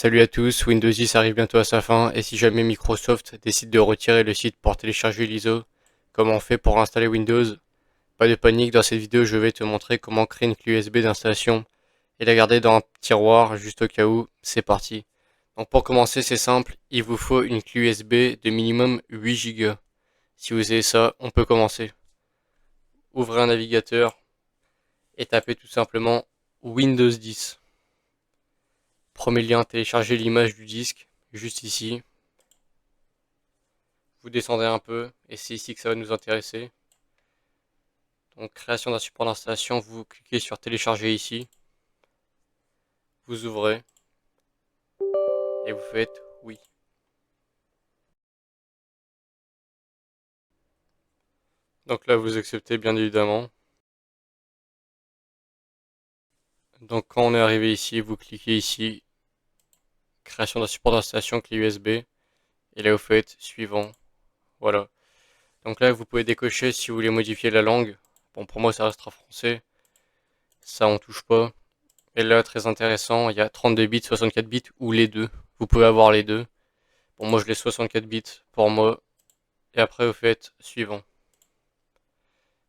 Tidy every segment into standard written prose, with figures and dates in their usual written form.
Salut à tous, Windows 10 arrive bientôt à sa fin et si jamais Microsoft décide de retirer le site pour télécharger l'ISO, comment on fait pour installer Windows? Pas de panique, dans cette vidéo je vais te montrer comment créer une clé USB d'installation et la garder dans un tiroir juste au cas où. C'est parti. Donc pour commencer c'est simple, il vous faut une clé USB de minimum 8 Go. Si vous avez ça, on peut commencer. Ouvrez un navigateur et tapez tout simplement Windows 10. Premier lien, téléchargez l'image du disque, juste ici. Vous descendez un peu et c'est ici que ça va nous intéresser. Donc création d'un support d'installation, vous cliquez sur télécharger ici. Vous ouvrez et vous faites oui. Donc là vous acceptez bien évidemment. Donc quand on est arrivé ici, vous cliquez ici, création d'un support d'installation clé USB. Et là vous faites suivant. Voilà. Donc là vous pouvez décocher si vous voulez modifier la langue. Bon pour moi ça restera français. Ça on touche pas. Et là très intéressant, il y a 32 bits, 64 bits ou les deux. Vous pouvez avoir les deux. Bon moi je l'ai 64 bits pour moi. Et après vous faites suivant.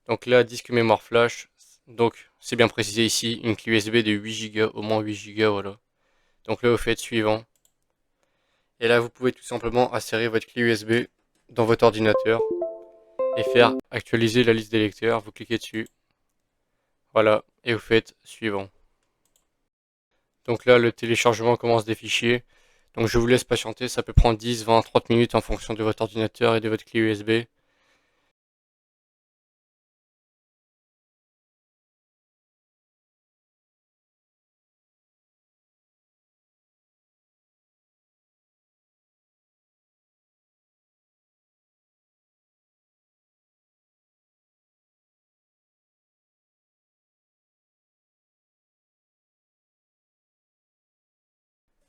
Donc là disque mémoire flash. Donc c'est bien précisé ici, une clé USB de 8 Go, au moins 8 Go, voilà. Donc là vous faites suivant. Et là vous pouvez tout simplement insérer votre clé USB dans votre ordinateur et faire actualiser la liste des lecteurs. Vous cliquez dessus. Voilà. Et vous faites suivant. Donc là le téléchargement commence des fichiers. Donc je vous laisse patienter, ça peut prendre 10, 20, 30 minutes en fonction de votre ordinateur et de votre clé USB.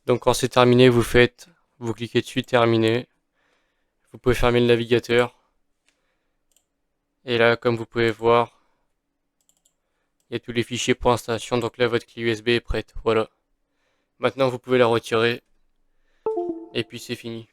Donc quand c'est terminé, vous cliquez dessus, terminer. Vous pouvez fermer le navigateur. Et là, comme vous pouvez voir, il y a tous les fichiers pour installation. Donc là, votre clé USB est prête. Voilà. Maintenant, vous pouvez la retirer. Et puis c'est fini.